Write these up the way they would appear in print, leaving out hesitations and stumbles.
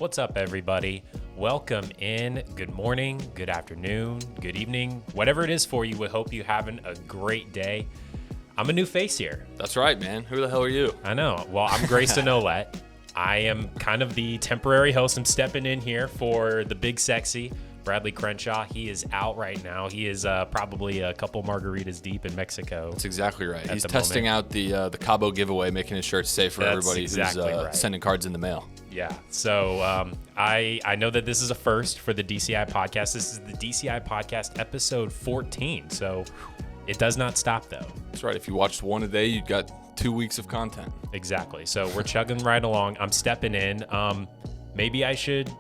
What's up, everybody? Welcome in. Good morning, good afternoon, good evening, whatever it is for you. We hope you're having a great day. I'm a new face here. That's right, man. Who the hell are you? I know. Well, I'm Grayson and I am kind of the temporary host. I'm stepping in here for the big sexy Bradley Crenshaw. He is out right now. He is probably a couple margaritas deep in Mexico. That's exactly right. He's testing out the Cabo giveaway, making sure it's safe for everybody who's right. Sending cards in the mail. Yeah. So I know that this is a first for the DCI podcast. This is the DCI podcast episode 14. So it does not stop, though. That's right. If you watched one a day, you got 2 weeks of content. Exactly. So we're chugging right along. I'm stepping in. Maybe I should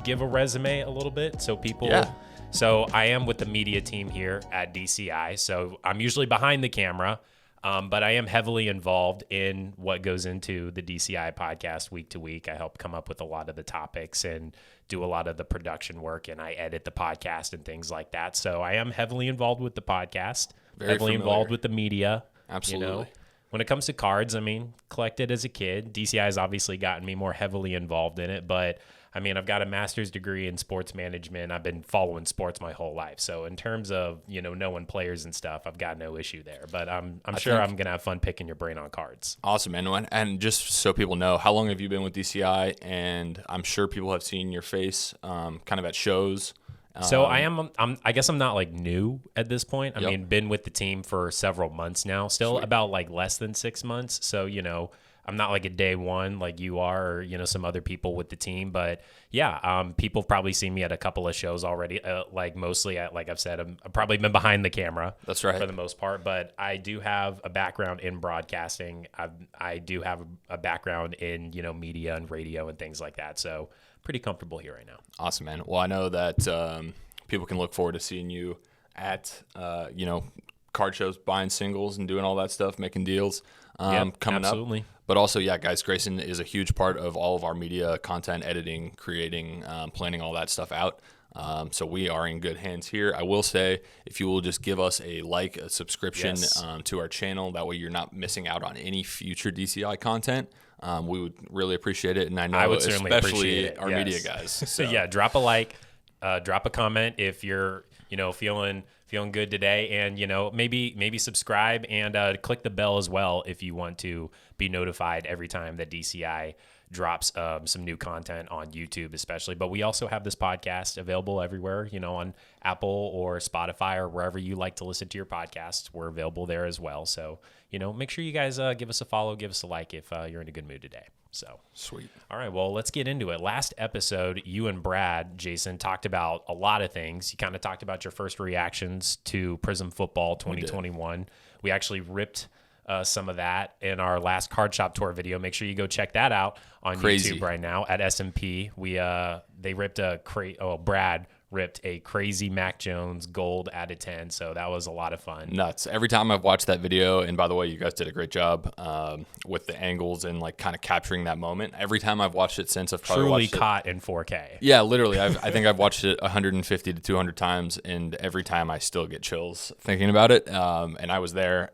give a resume a little bit so people. Yeah. So I am with the media team here at DCI. So I'm usually behind the camera, but I am heavily involved in what goes into the DCI podcast week to week. I help come up with a lot of the topics and do a lot of the production work, and I edit the podcast and things like that. So I am heavily involved with the podcast, heavily involved with the media. Absolutely. You know? When it comes to cards, I mean, collected as a kid. DCI has obviously gotten me more heavily involved in it, but I mean, I've got a master's degree in sports management. I've been following sports my whole life. So in terms of, knowing players and stuff, I've got no issue there. But I'm sure I'm going to have fun picking your brain on cards. Awesome, man. And just so people know, how long have you been with DCI? And I'm sure people have seen your face kind of at shows. So I guess I'm not like new at this point. I mean, been with the team for several months now, still about like less than 6 months. So, I'm not like a day one like you are or, some other people with the team. But yeah, people have probably seen me at a couple of shows already, like mostly at, like I've said, I've probably been behind the camera. That's right. For the most part. But I do have a background in broadcasting. I do have a background in, media and radio and things like that. So pretty comfortable here right now. Awesome, man. Well, I know that people can look forward to seeing you at, card shows, buying singles and doing all that stuff, making deals coming absolutely. up. But also, yeah, guys, Grayson is a huge part of all of our media content, editing, creating, planning all that stuff out. So we are in good hands here. I will say, if you will just give us a subscription to our channel, that way you're not missing out on any future DCI content. We would really appreciate it, and I would certainly especially our media guys. So yeah, drop a like, drop a comment if you're feeling good today, and maybe subscribe and click the bell as well if you want to be notified every time that DCI drops some new content on YouTube especially. But we also have this podcast available everywhere, on Apple or Spotify or wherever you like to listen to your podcast. We're available there as well. So, make sure you guys give us a follow, give us a like if you're in a good mood today. So sweet. All right, well, let's get into it. Last episode, you and Brad, Jason, talked about a lot of things. You kind of talked about your first reactions to Prizm Football 2021. We actually ripped some of that in our last card shop tour video. Make sure you go check that out on YouTube right now at S&P. They ripped Brad ripped a crazy Mac Jones gold out of 10. So that was a lot of fun. Nuts. Every time I've watched that video, and by the way, you guys did a great job with the angles and like kind of capturing that moment. Every time I've watched it since, I've probably watched it. Caught in 4K. Yeah, literally. I think I've watched it 150 to 200 times, and every time I still get chills thinking about it. And I was there,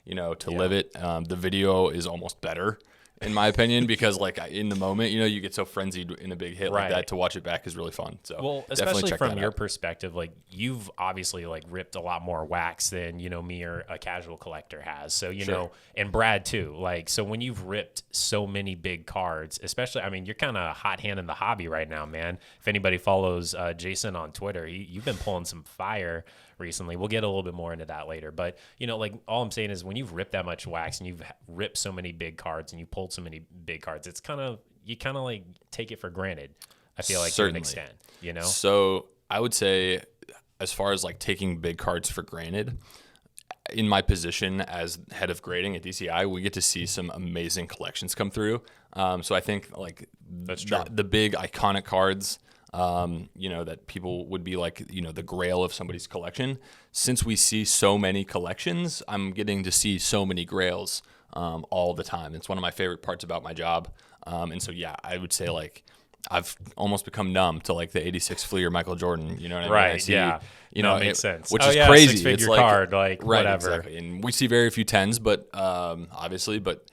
to live it. The video is almost better, in my opinion, because like in the moment, you get so frenzied in a big hit like that. To watch it back is really fun. So well, especially from your perspective, like you've obviously like ripped a lot more wax than me or a casual collector has. So and Brad too. Like so when you've ripped so many big cards, especially, I mean, you're kind of hot hand in the hobby right now, man. If anybody follows Jason on Twitter, you've been pulling some fire recently. We'll get a little bit more into that later. But, like all I'm saying is when you've ripped that much wax and you've ripped so many big cards and you pulled so many big cards, it's you kind of like take it for granted, I feel like, certainly. to an extent, So I would say as far as like taking big cards for granted, in my position as head of grading at DCI, we get to see some amazing collections come through. So I think like the big iconic cards, that people would be like, the grail of somebody's collection. Since we see so many collections, I'm getting to see so many grails all the time. It's one of my favorite parts about my job. And so, yeah, I would say like I've almost become numb to like the 86 Fleer Michael Jordan, you know what I mean? Right, I see, yeah. It makes sense. Which is crazy. Six-figure it's like, card, like right, whatever. Exactly. And we see very few 10s, but obviously, but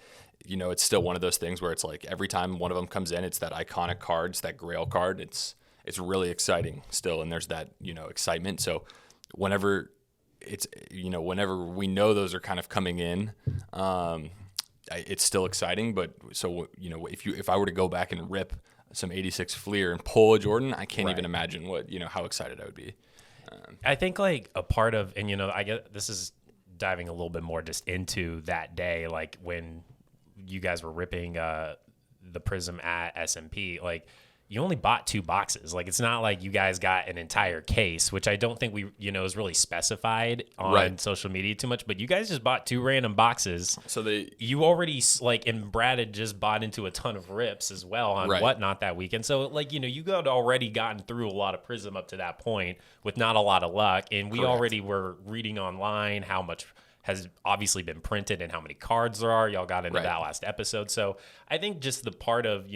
it's still one of those things where it's like every time one of them comes in, it's that iconic card, it's that Grail card. It's really exciting still, and there's that excitement. So whenever whenever we know those are kind of coming in, it's still exciting. But so if I were to go back and rip some 86 Fleer and pull a Jordan, I can't even imagine how excited I would be. I think like a part of, and I guess this is diving a little bit more just into that day, like when you guys were ripping the Prizm at S&P, like you only bought 2 boxes. Like it's not like you guys got an entire case, which I don't think we is really specified on social media too much, but you guys just bought 2 random boxes. So you already and Brad had just bought into a ton of rips as well on Whatnot that weekend. So like you got already gotten through a lot of Prizm up to that point with not a lot of luck, and we already were reading online how much has obviously been printed and how many cards there are. Y'all got into that last episode. So I think just the part of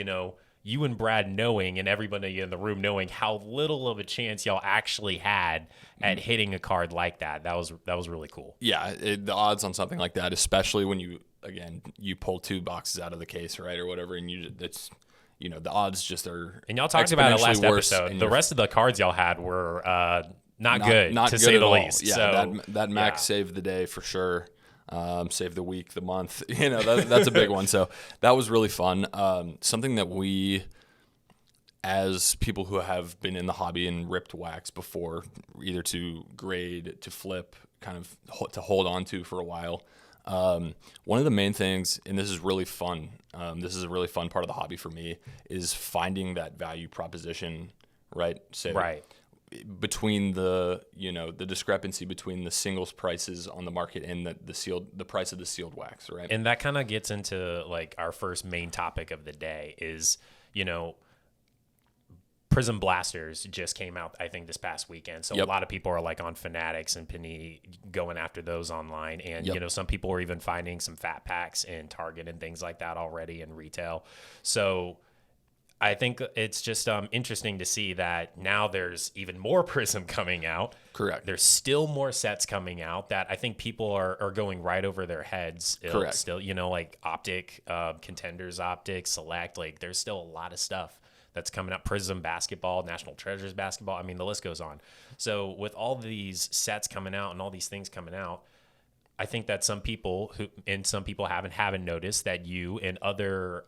you and Brad knowing, and everybody in the room knowing how little of a chance y'all actually had at hitting a card like that. That was really cool. Yeah, the odds on something like that, especially when you pull 2 boxes out of the case, right, or whatever, and the odds just are. And y'all talked about it last episode. The rest of the cards y'all had were not good, to say the least. Yeah, so, that max saved the day for sure. Save the week, the month, that's a big one. So that was really fun. Something that we, as people who have been in the hobby and ripped wax before, either to grade, to flip, kind of to hold on to for a while. One of the main things, and this is really fun, this is a really fun part of the hobby for me, is finding that value proposition, right? Between the discrepancy between the singles prices on the market and the price of the sealed wax, right? And that kind of gets into like our first main topic of the day is, Prizm Blasters just came out, I think, this past weekend. So a lot of people are like on Fanatics and Panini going after those online. And, some people are even finding some fat packs in Target and things like that already in retail. So I think it's just interesting to see that now there's even more Prizm coming out. Correct. There's still more sets coming out that I think people are going right over their heads. Correct. Still, like Optic, Contenders Optic, Select. Like there's still a lot of stuff that's coming up. Prizm basketball, National Treasures basketball. I mean, the list goes on. So with all these sets coming out and all these things coming out, I think that some people haven't noticed that you and other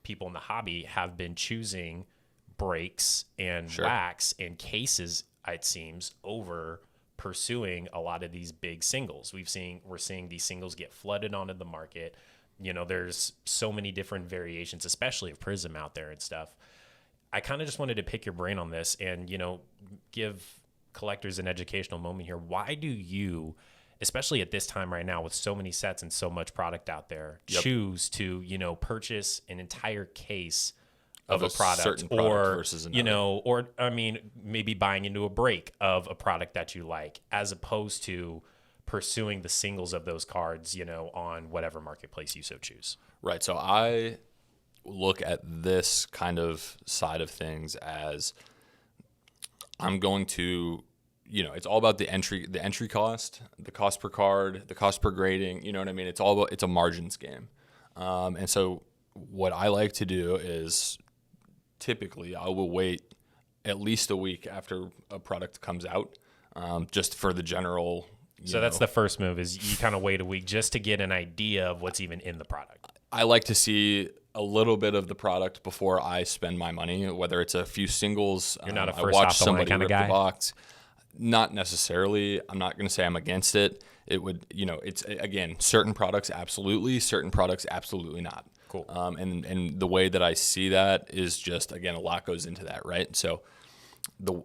people in the hobby have been choosing breaks and wax and cases, it seems, over pursuing a lot of these big singles. We're seeing these singles get flooded onto the market. There's so many different variations, especially of Prizm out there and stuff. I kind of just wanted to pick your brain on this and, give collectors an educational moment here. Why do you, especially at this time right now with so many sets and so much product out there, choose to, purchase an entire case of a product, or versus another. Or I mean, maybe buying into a break of a product that you like, as opposed to pursuing the singles of those cards, on whatever marketplace you so choose. Right. So I look at this kind of side of things as I'm going to, it's all about the entry cost, the cost per card, the cost per grading. You know what I mean? It's a margins game. And so what I like to do is typically I will wait at least a week after a product comes out, just for the general. So that's the first move, is you kind of wait a week just to get an idea of what's even in the product. I like to see a little bit of the product before I spend my money, whether it's a few singles. You're not a first off the line kind of guy? The box. Not necessarily. I'm not going to say I'm against it. It would, it's, again, certain products absolutely, certain products absolutely not. Cool. And the way that I see that is just, again, a lot goes into that, right? So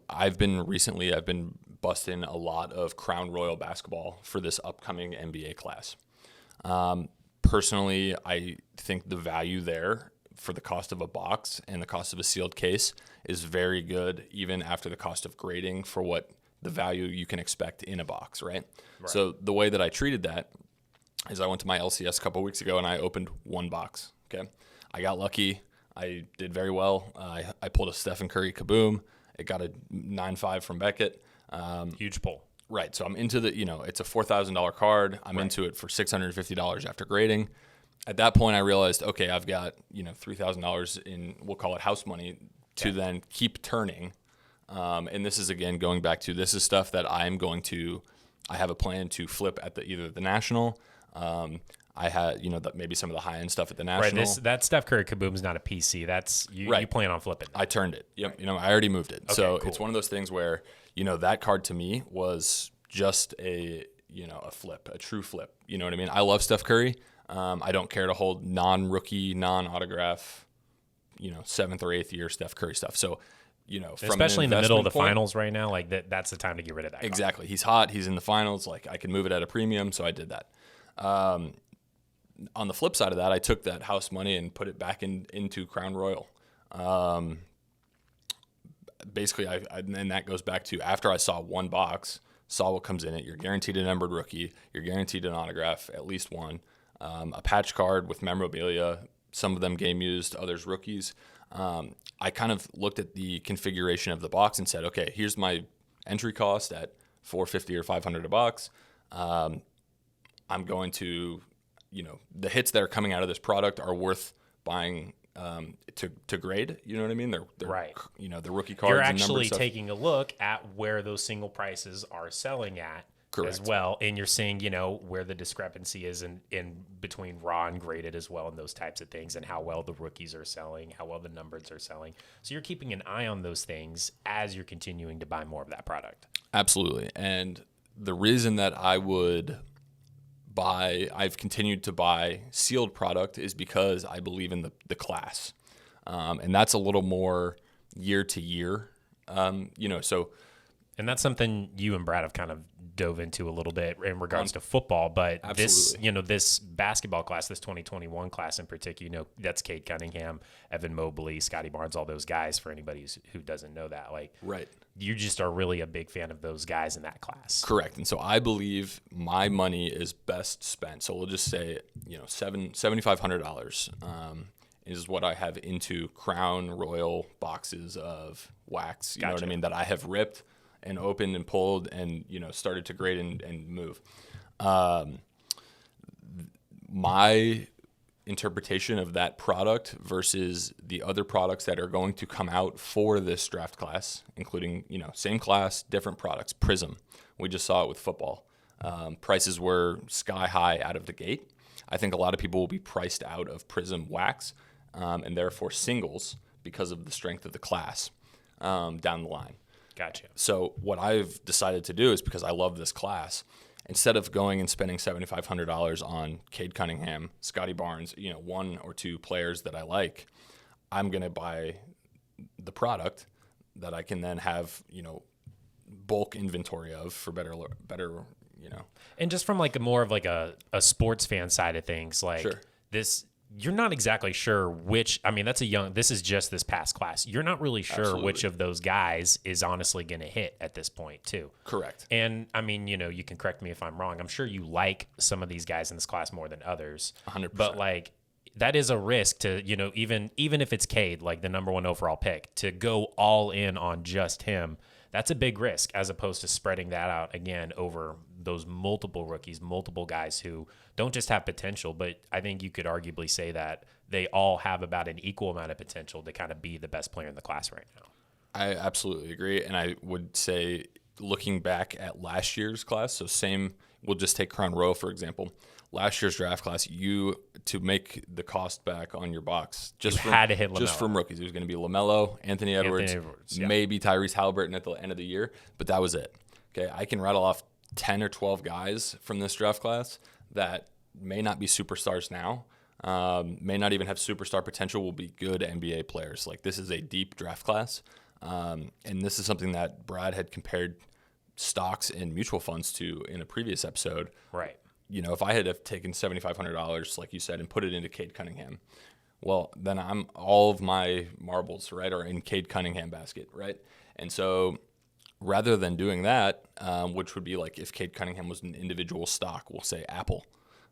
I've been busting a lot of Crown Royal basketball for this upcoming NBA class. Personally, I think the value there for the cost of a box and the cost of a sealed case is very good, even after the cost of grading for what the value you can expect in a box, right? So the way that I treated that is I went to my LCS a couple of weeks ago and I opened one box, okay? I got lucky. I did very well. I pulled a Stephen Curry kaboom. It got a 9.5 from Beckett. Huge pull. Right. So I'm into it's a $4,000 card. I'm into it for $650 after grading. at that point I realized, okay, I've got, $3,000 in, we'll call it house money to then keep turning. And this is, again, going back to, this is stuff that I have a plan to flip at either the National. I had, maybe some of the high end stuff at the National. Right. That Steph Curry Kaboom's not a PC. That's you plan on flipping that. I turned it. Yep. Right. I already moved it. Okay, so cool. It's one of those things where, that card to me was just a flip, a true flip. You know what I mean? I love Steph Curry. I don't care to hold non-rookie, non-autograph, 7th or 8th year Steph Curry stuff. So, from especially in the middle of the point, finals right now, like that's the time to get rid of that. Exactly. Card. He's hot. He's in the finals. Like, I can move it at a premium. So I did that. On the flip side of that, I took that house money and put it back into Crown Royal. Basically, and that goes back to after I saw one box, saw what comes in it. You're guaranteed a numbered rookie. You're guaranteed an autograph, at least one. A patch card with memorabilia, some of them game used, others rookies. I kind of looked at the configuration of the box and said, okay, here's my entry cost at $450 or $500 a box. I'm going to, the hits that are coming out of this product are worth buying to grade. You know what I mean? They're right. The rookie cards. You're actually taking a look at where those single prices are selling at. Correct. As well, and you're seeing, where the discrepancy is in between raw and graded as well, and those types of things, and how well the rookies are selling, how well the numbers are selling. So you're keeping an eye on those things as you're continuing to buy more of that product. Absolutely. And the reason that I've continued to buy sealed product is because I believe in the class. And that's a little more year to year, so. And that's something you and Brad have kind of dove into a little bit in regards to football, but absolutely. this basketball class, this 2021 class in particular, that's Cade Cunningham, Evan Mobley, Scotty Barnes, all those guys, for anybody who doesn't know that. Like, right. You just are really a big fan of those guys in that class. Correct. And so I believe my money is best spent. So we'll just say, $7,500 is what I have into Crown Royal boxes of wax, you know what I mean, that I have ripped and opened and pulled and, started to grade and move. My interpretation of that product versus the other products that are going to come out for this draft class, including, same class, different products. Prizm. We just saw it with football. Prices were sky high out of the gate. I think a lot of people will be priced out of Prizm wax and therefore singles because of the strength of the class down the line. Gotcha. So what I've decided to do is, because I love this class, instead of going and spending $7,500 on Cade Cunningham, Scotty Barnes, one or two players that I like, I'm going to buy the product that I can then have, bulk inventory of for better. And just from like more of like a sports fan side of things, like sure. This, you're not exactly sure which, this is just this past class. You're not really sure Absolutely. Which of those guys is honestly going to hit at this point too. Correct. And you can correct me if I'm wrong. I'm sure you like some of these guys in this class more than others. 100%. But like, that is a risk to, even if it's Cade, like the number 1 overall pick, to go all in on just him. That's a big risk, as opposed to spreading that out again over those multiple rookies, multiple guys who don't just have potential, but I think you could arguably say that they all have about an equal amount of potential to kind of be the best player in the class right now. I absolutely agree. And I would say, looking back at last year's class, we'll just take Crown Royal, for example. Last year's draft class, to make the cost back on your box, had to hit LaMelo. Just from rookies. It was going to be LaMelo, Anthony Edwards, yeah. Maybe Tyrese Halliburton at the end of the year, but that was it. Okay, I can rattle off 10 or 12 guys from this draft class that may not be superstars now, may not even have superstar potential, will be good NBA players. Like, this is a deep draft class, and this is something that Brad had compared stocks and mutual funds to in a previous episode. Right. If I had have taken $7,500, like you said, and put it into Cade Cunningham, well, then all of my marbles, right, are in Cade Cunningham basket, right? And so rather than doing that, which would be like if Cade Cunningham was an individual stock, we'll say Apple.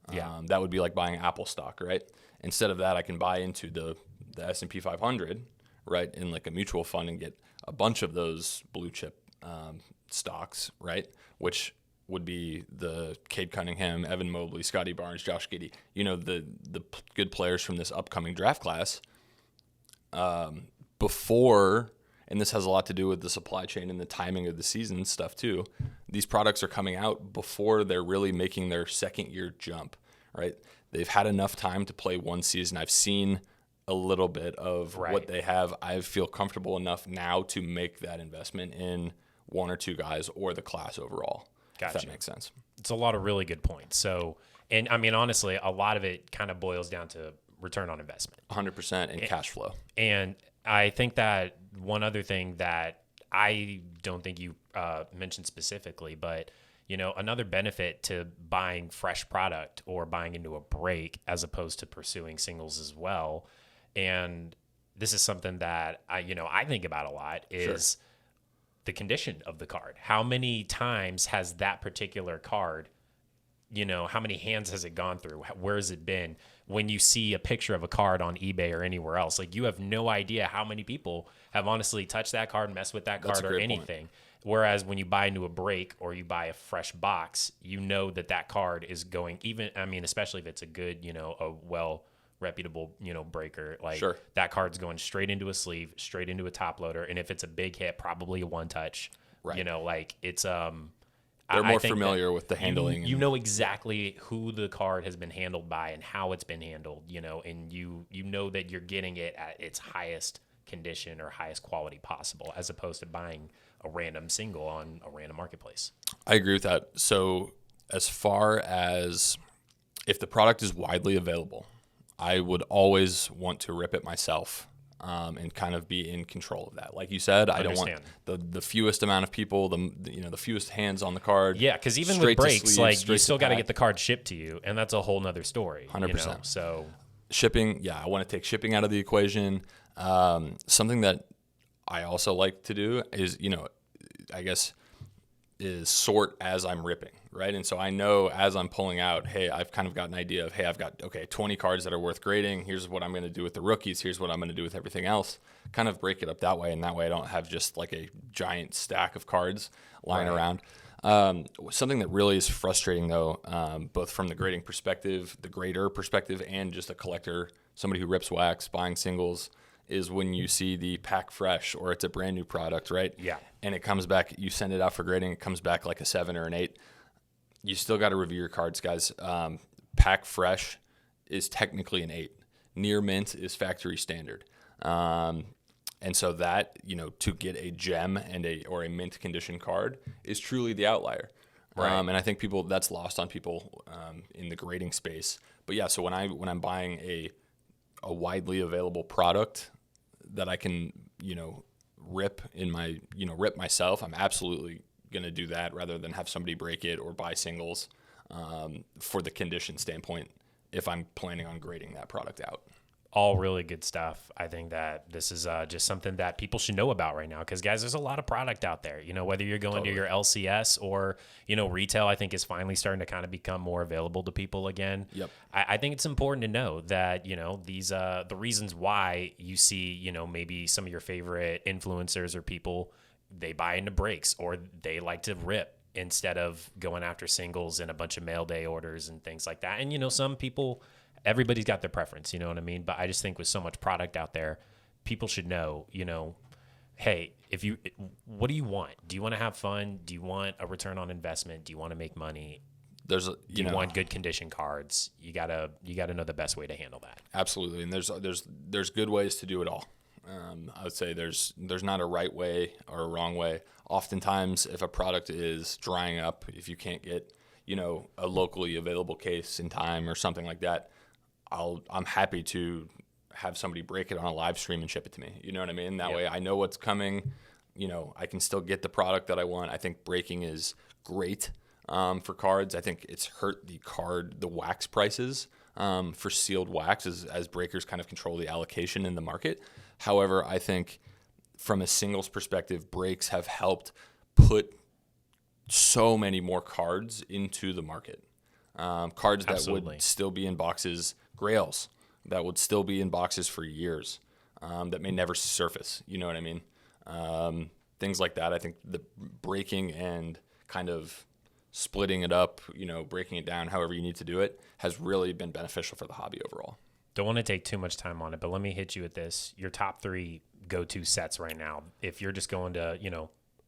That would be like buying Apple stock, right? Instead of that, I can buy into the S&P 500, right, in like a mutual fund and get a bunch of those blue chip stocks, right, which would be the Cade Cunningham, Evan Mobley, Scotty Barnes, Josh Giddey, the good players from this upcoming draft class. Before, and this has a lot to do with the supply chain and the timing of the season stuff too, these products are coming out before they're really making their second year jump, right? They've had enough time to play one season. I've seen a little bit of what they have. I feel comfortable enough now to make that investment in one or two guys or the class overall. Gotcha. If that makes sense. It's a lot of really good points. So, and I mean, honestly, a lot of it kind of boils down to return on investment. 100% and cash flow. And I think that one other thing that I don't think you mentioned specifically, but another benefit to buying fresh product or buying into a break as opposed to pursuing singles as well. And this is something that I think about a lot is the condition of the card. How many times has that particular card, how many hands has it gone through? Where has it been? When you see a picture of a card on eBay or anywhere else, like you have no idea how many people have honestly touched that card, messed with that card or anything. Point. Whereas when you buy into a break or you buy a fresh box, that card is going especially if it's a good, a well reputable, breaker, like that card's going straight into a sleeve, straight into a top loader. And if it's a big hit, probably a one touch, like it's, they're more familiar with the handling. You know exactly who the card has been handled by and how it's been handled, and you know that you're getting it at its highest condition or highest quality possible, as opposed to buying a random single on a random marketplace. I agree with that. So as far as if the product is widely available, I would always want to rip it myself. And kind of be in control of that. Like you said, I don't want the fewest amount of people, the fewest hands on the card. Yeah, because even with breaks, sleeves, you still got to get the card shipped to you, and that's a whole nother story. 100%. So shipping, I want to take shipping out of the equation. Something that I also like to do is, I guess, is sort as I'm ripping, right? And so I know as I'm pulling out, hey, I've kind of got an idea of, hey, I've got, 20 cards that are worth grading. Here's what I'm going to do with the rookies. Here's what I'm going to do with everything else. Kind of break it up that way. And that way I don't have just like a giant stack of cards lying around. Something that really is frustrating though, both from the grading perspective, the grader perspective, and just a collector, somebody who rips wax, buying singles, is when you see the pack fresh or it's a brand new product, right? Yeah. And it comes back, you send it out for grading, it comes back like a 7 or an 8. You still got to review your cards, guys. Pack fresh is technically an 8. Near mint is factory standard. And so that, to get a gem and or a mint condition card is truly the outlier. Right. And I think that's lost on people in the grading space. But yeah, so when I'm buying a widely available product that I can, rip rip myself, I'm absolutely going to do that rather than have somebody break it or buy singles for the condition standpoint if I'm planning on grading that product out. All really good stuff. I think that this is just something that people should know about right now because, guys, there's a lot of product out there. Whether you're going to your LCS or, retail, I think is finally starting to kind of become more available to people again. Yep. I think it's important to know that, these the reasons why you see, maybe some of your favorite influencers or people, they buy into breaks or they like to rip instead of going after singles and a bunch of mail day orders and things like that. And, some people... Everybody's got their preference, you know what I mean? But I just think with so much product out there, people should know, hey, what do you want? Do you want to have fun? Do you want a return on investment? Do you want to make money? Do you want good condition cards? You gotta know the best way to handle that. Absolutely, and there's good ways to do it all. I would say there's not a right way or a wrong way. Oftentimes, if a product is drying up, if you can't get a locally available case in time or something like that, I'm happy to have somebody break it on a live stream and ship it to me. You know what I mean? That way I know what's coming. I can still get the product that I want. I think breaking is great for cards. I think it's hurt the wax prices for sealed wax as breakers kind of control the allocation in the market. However, I think from a singles perspective, breaks have helped put so many more cards into the market. Cards that would still be in boxes, grails that would still be in boxes for years, that may never surface. You know what I mean? Things like that. I think the breaking and kind of splitting it up, breaking it down however you need to do it has really been beneficial for the hobby overall. Don't want to take too much time on it, but let me hit you with this. Your top 3 go-to sets right now, if you're just going to,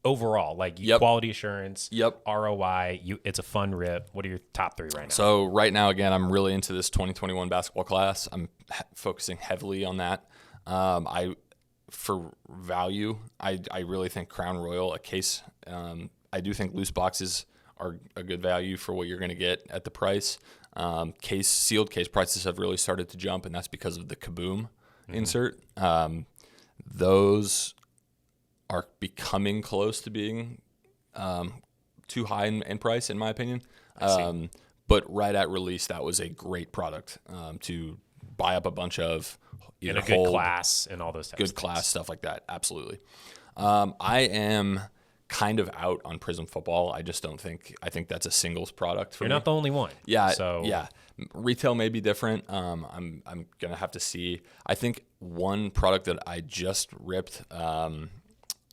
overall, like quality assurance, ROI, it's a fun rip. What are your top 3 right now? So right now, again, I'm really into this 2021 basketball class. I'm focusing heavily on that. For value, I really think Crown Royal, a case, I do think loose boxes are a good value for what you're going to get at the price. Sealed case prices have really started to jump, and that's because of the Kaboom insert. Those are becoming close to being too high in price, in my opinion. But right at release, that was a great product to buy up a bunch of. In a good class and all those types of things. Good class, stuff like that. Absolutely. I am kind of out on Prizm football. I just don't think – I think that's a singles product for me. You're not the only one. Yeah. So. Yeah. Retail may be different. I'm going to have to see. I think one product that I just ripped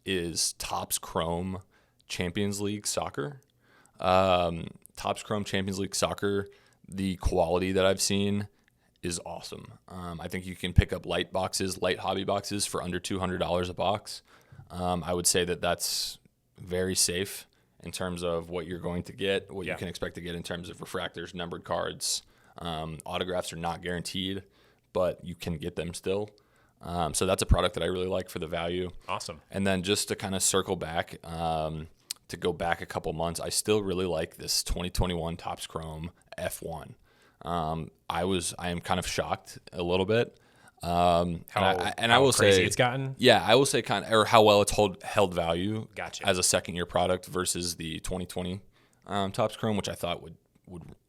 is Topps Chrome Champions League Soccer. Topps Chrome Champions League Soccer, the quality that I've seen is awesome. I think you can pick up light hobby boxes for under $200 a box. I would say that that's very safe in terms of what you're going to get, what you can expect to get in terms of refractors, numbered cards. Autographs are not guaranteed, but you can get them still. So that's a product that I really like for the value. Awesome. And then just to kind of circle back, to go back a couple months, I still really like this 2021 Topps Chrome F1. I am kind of shocked a little bit. How crazy say it's gotten? Yeah, I will say or how well it's held value Gotcha. As a second-year product versus the 2020 Topps Chrome, which I thought would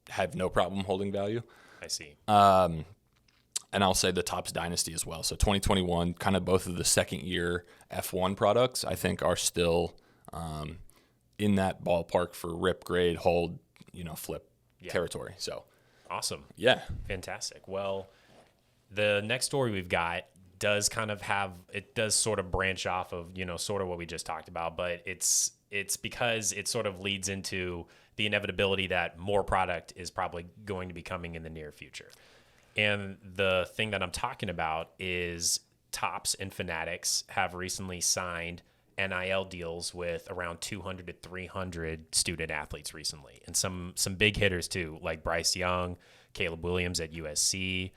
have no problem holding value. I see. And I'll say the Topps Dynasty as well. So 2021, kind of both of the second-year F1 products, I think are still in that ballpark for rip, grade, hold, flip territory. So awesome. Yeah. Fantastic. Well, the next story we've got does sort of branch off of, sort of what we just talked about, but it's because it sort of leads into the inevitability that more product is probably going to be coming in the near future. And the thing that I'm talking about is Topps and Fanatics have recently signed NIL deals with around 200 to 300 student athletes recently. And some big hitters too, like Bryce Young, Caleb Williams at USC,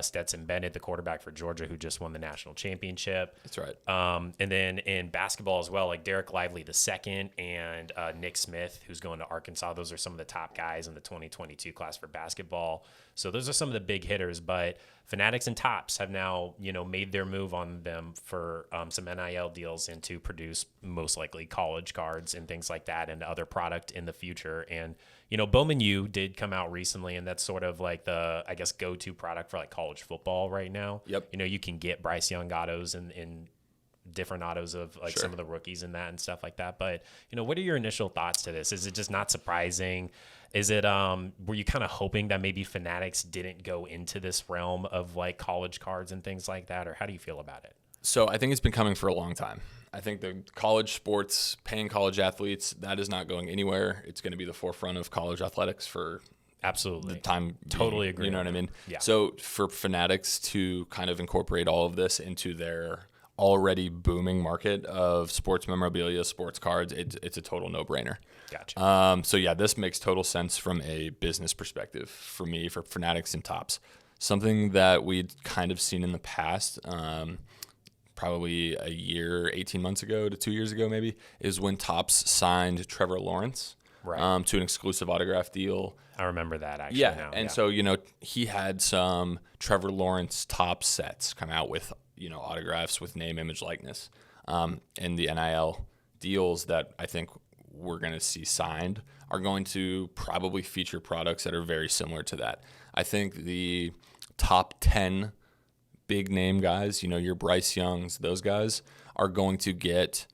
Stetson Bennett, the quarterback for Georgia, who just won the national championship. That's right. And then in basketball as well, like Derek Lively II and Nick Smith, who's going to Arkansas. Those are some of the top guys in the 2022 class for basketball. So those are some of the big hitters. But Fanatics and Topps have now, made their move on them for some NIL deals and to produce most likely college cards and things like that and other product in the future. And Bowman U did come out recently, and that's sort of like the, I guess, go-to product for like college football right now. Yep. You can get Bryce Young autos and different autos of like some of the rookies and that and stuff like that. But, what are your initial thoughts to this? Is it just not surprising? Is it, were you kind of hoping that maybe Fanatics didn't go into this realm of like college cards and things like that? Or how do you feel about it? So I think it's been coming for a long time. I think the college sports, paying college athletes, that is not going anywhere. It's going to be the forefront of college athletics for absolutely the time. Totally agree. You know what I mean? Yeah. So for Fanatics to kind of incorporate all of this into their already booming market of sports memorabilia, sports cards, it's a total no-brainer. Gotcha. So yeah, this makes total sense from a business perspective for me, for Fanatics and Topps. Something that we'd kind of seen in the past, probably a year, 18 months ago to 2 years ago maybe, is when Topps signed Trevor Lawrence to an exclusive autograph deal. I remember that actually. Yeah, so, he had some Trevor Lawrence Topps sets come out with, autographs with name, image, likeness. And the NIL deals that I think we're going to see signed are going to probably feature products that are very similar to that. I think the top 10 big name guys, your Bryce Youngs, those guys are going to get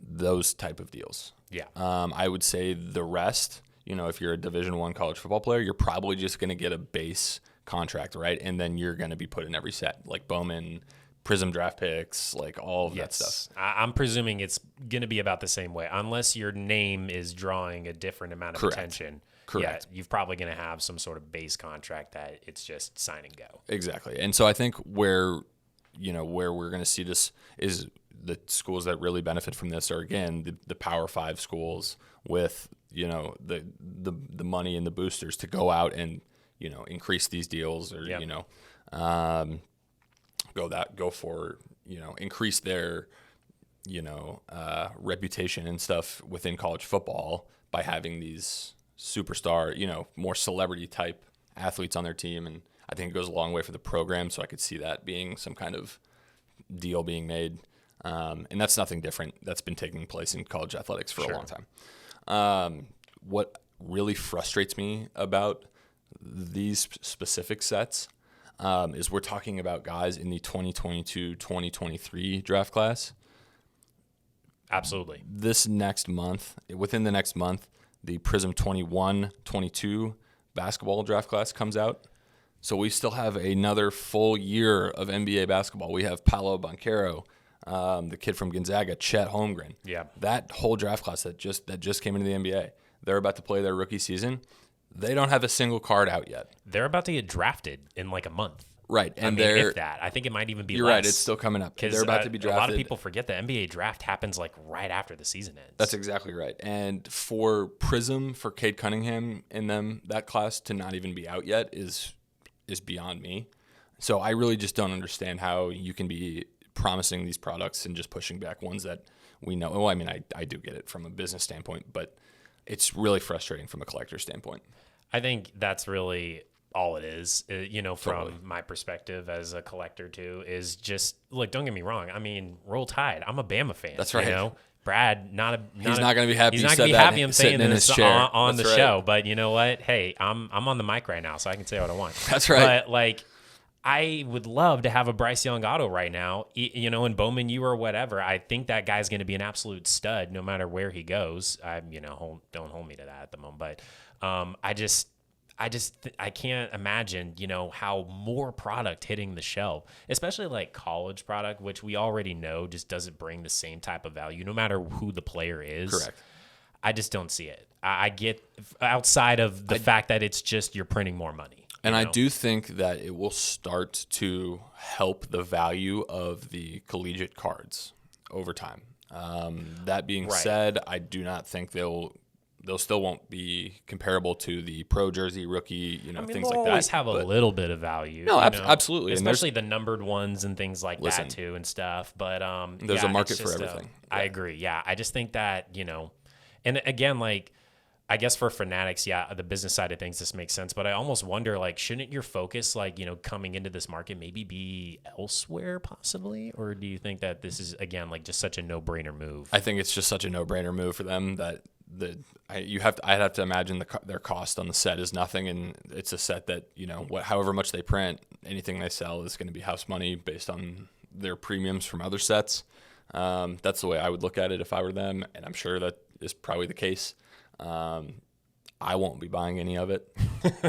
those type of deals. Yeah. I would say the rest, if you're a Division I college football player, you're probably just going to get a base contract, right? And then you're going to be put in every set. Like Bowman Prizm draft picks, like all of that stuff. I'm presuming it's going to be about the same way, unless your name is drawing a different amount of attention. Correct. Yeah, you're probably going to have some sort of base contract that it's just sign and go. Exactly. And so I think where we're going to see this is the schools that really benefit from this are, again, the Power 5 schools with, the money and the boosters to go out and, increase these deals or, go for, increase their, reputation and stuff within college football by having these superstar, more celebrity type athletes on their team. And I think it goes a long way for the program. So I could see that being some kind of deal being made. And that's nothing different. That's been taking place in college athletics for a long time. What really frustrates me about these specific sets is we're talking about guys in the 2022-2023 draft class. Absolutely. Within the next month, the Prizm 21-22 basketball draft class comes out. So we still have another full year of NBA basketball. We have Paolo Banchero, the kid from Gonzaga, Chet Holmgren. Yeah. That whole draft class that just came into the NBA. They're about to play their rookie season. They don't have a single card out yet. They're about to get drafted in like a month. Right. And if that. I think it might even be You're less. right. It's still coming up. They're about to be drafted. A lot of people forget the NBA draft happens like right after the season ends. That's exactly right. And for Prizm, for Cade Cunningham and them, that class to not even be out yet is beyond me. So I really just don't understand how you can be promising these products and just pushing back ones that we know. Well, I mean, I do get it from a business standpoint, but it's really frustrating from a collector standpoint. I think that's really all it is, from my perspective as a collector too, is just, look, don't get me wrong. I mean, roll tide. I'm a Bama fan. That's right. Brad, he's not going to be happy. He's not going to be happy I'm saying this on the right. show. But you know what? Hey, I'm on the mic right now, so I can say what I want. That's right. But I would love to have a Bryce Young auto right now, in Bowman U or whatever. I think that guy's going to be an absolute stud no matter where he goes. Don't hold me to that at the moment. But I can't imagine, how more product hitting the shelf, especially like college product, which we already know just doesn't bring the same type of value, no matter who the player is. Correct. I just don't see it. I get outside of the fact that it's just you're printing more money. And I do think that it will start to help the value of the collegiate cards over time. That being said, I do not think they'll still won't be comparable to the pro jersey rookie, things like that. They'll always have a little bit of value. No, absolutely. Especially the numbered ones and things like that too and stuff. But there's a market for everything. I agree. Yeah. I just think that, and again, I guess for Fanatics, the business side of things, this makes sense. But I almost wonder, shouldn't your focus, coming into this market maybe be elsewhere possibly? Or do you think that this is, again, just such a no-brainer move? I think it's just such a no-brainer move for them that I'd have to imagine their cost on the set is nothing, and it's a set that however much they print, anything they sell is going to be house money based on their premiums from other sets. That's the way I would look at it if I were them, and I'm sure that is probably the case. I won't be buying any of it.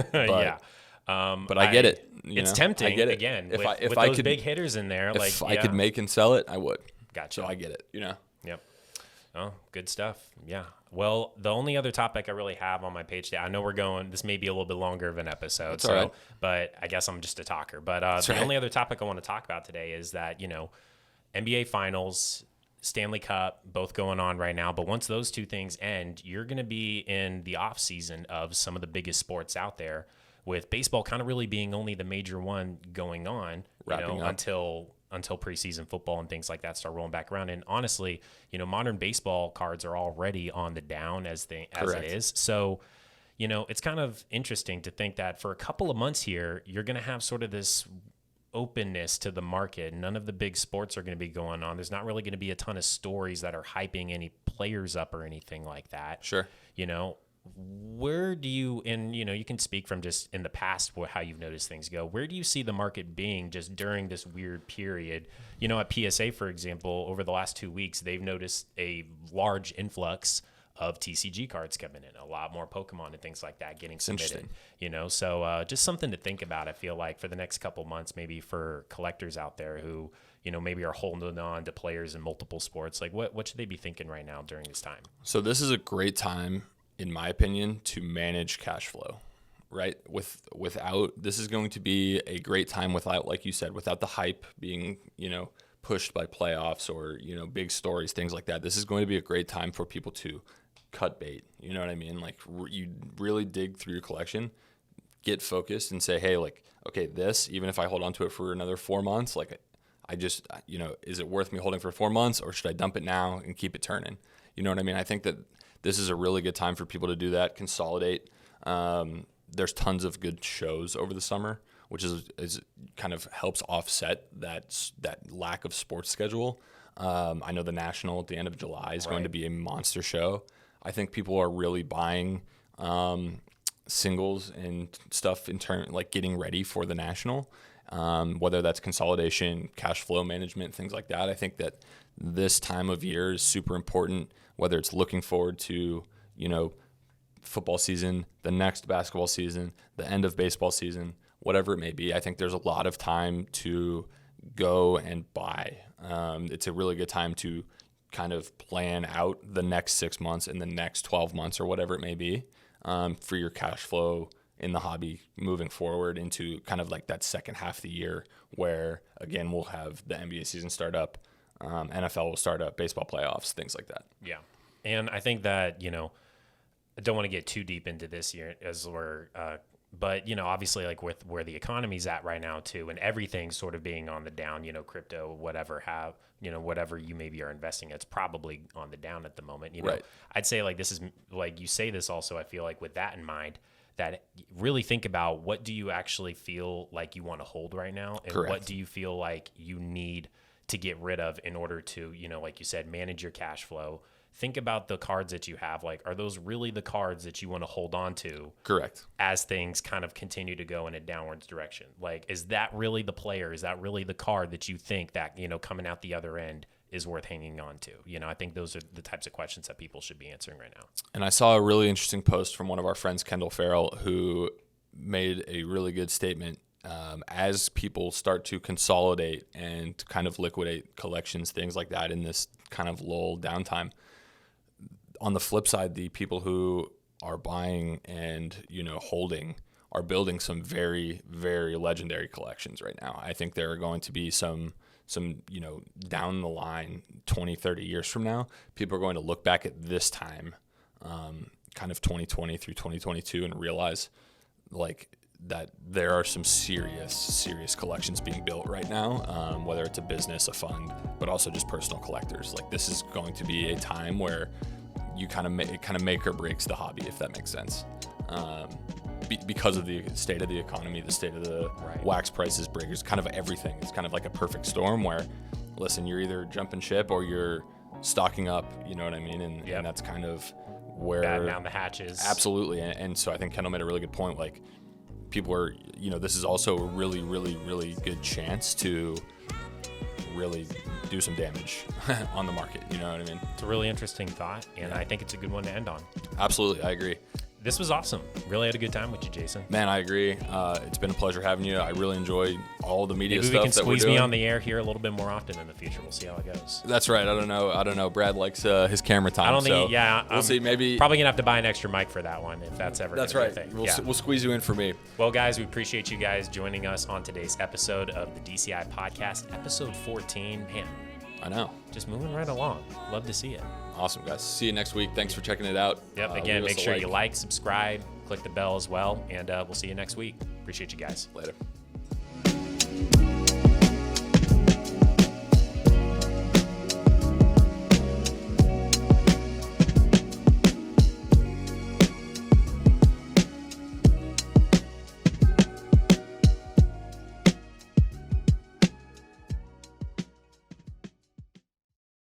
But, but I get it. It's tempting. I get it. Again, if I those big hitters in there, if I could make and sell it, I would. Gotcha. So I get it. Yep. Oh, good stuff. Yeah. Well, the only other topic I really have on my page today, I know this may be a little bit longer of an episode, That's all right. But I guess I'm just a talker. But only other topic I want to talk about today is that, NBA Finals, Stanley Cup, both going on right now. But once those two things end, you're going to be in the off season of some of the biggest sports out there, with baseball kind of really being only the major one going on, until preseason football and things like that start rolling back around. And honestly, modern baseball cards are already on the down as it is. So, it's kind of interesting to think that for a couple of months here, you're going to have sort of this openness to the market. None of the big sports are going to be going on. There's not really going to be a ton of stories that are hyping any players up or anything like that. Sure. Where do you, and you can speak from just in the past how you've noticed things go. Where do you see the market being just during this weird period? At PSA, for example, over the last 2 weeks, they've noticed a large influx of TCG cards coming in, a lot more Pokemon and things like that getting submitted, so just something to think about. I feel like for the next couple months, maybe for collectors out there who, maybe are holding on to players in multiple sports, like what should they be thinking right now during this time? So this is a great time, in my opinion, to manage cash flow, right? This is going to be a great time without, like you said, without the hype being, pushed by playoffs or, big stories, things like that. This is going to be a great time for people to cut bait. You know what I mean? Like you really dig through your collection, get focused and say, hey, like, okay, this, even if I hold on to it for another 4 months, like I just, is it worth me holding for 4 months, or should I dump it now and keep it turning? You know what I mean? I think that this is a really good time for people to do that, consolidate. There's tons of good shows over the summer, which is kind of helps offset that lack of sports schedule. I know the National at the end of July is going to be a monster show. I think people are really buying singles and stuff in turn, like getting ready for the National, whether that's consolidation, cash flow management, things like that. I think that this time of year is super important, whether it's looking forward to, football season, the next basketball season, the end of baseball season, whatever it may be. I think there's a lot of time to go and buy. It's a really good time to kind of plan out the next 6 months and the next 12 months or whatever it may be, for your cash flow in the hobby moving forward into kind of like that second half of the year where, again, we'll have the NBA season start up, NFL will start up, baseball playoffs, things like that. Yeah. And I think that, I don't want to get too deep into this year as we're, but, obviously like with where the economy's at right now too, and everything sort of being on the down, crypto, whatever you maybe are investing, it's probably on the down at the moment. Right. I'd say like this is like you say this also, I feel like with that in mind, that really think about what do you actually feel like you want to hold right now, and Correct. what do you feel like you need to get rid of in order to, like you said, manage your cash flow. Think about the cards that you have. Like, are those really the cards that you want to hold on to? Correct. As things kind of continue to go in a downwards direction. Like, is that really the player? Is that really the card that you think that, coming out the other end is worth hanging on to? I think those are the types of questions that people should be answering right now. And I saw a really interesting post from one of our friends, Kendall Farrell, who made a really good statement. As people start to consolidate and kind of liquidate collections, things like that in this kind of lull downtime, on the flip side, the people who are buying and, holding are building some very, very legendary collections right now. I think there are going to be some, down the line, 20, 30 years from now, people are going to look back at this time, kind of 2020 through 2022 and realize like that there are some serious collections being built right now, whether it's a business, a fund, but also just personal collectors. Like this is going to be a time where you kind of make or breaks the hobby, if that makes sense, because of the state of the economy, the state of the wax prices, breakers, kind of everything. It's kind of like a perfect storm where, listen, you're either jumping ship or you're stocking up. You know what I mean? And that's kind of where batten down the hatches. Absolutely. And so I think Kendall made a really good point. Like people are, this is also a really, really, really good chance to really do some damage on the market. You know what I mean? It's a really interesting thought, and I think it's a good one to end on. Absolutely. I agree. This was awesome. Really had a good time with you, Jason. Man, I agree. It's been a pleasure having you. I really enjoy all the media Maybe stuff we can that we're doing. squeeze me on the air here a little bit more often in the future. We'll see how it goes. That's right. I don't know. Brad likes his camera time. I don't think. We'll see. Maybe probably gonna have to buy an extra mic for that one if that's ever. That's right. Be a thing. We'll squeeze you in for me. Well, guys, we appreciate you guys joining us on today's episode of the DCI Podcast, episode 14. Man, I know. Just moving right along. Love to see it. Awesome, guys. See you next week. Thanks for checking it out. Yep. Again, make sure you like, subscribe, click the bell as well, and we'll see you next week. Appreciate you guys. Later.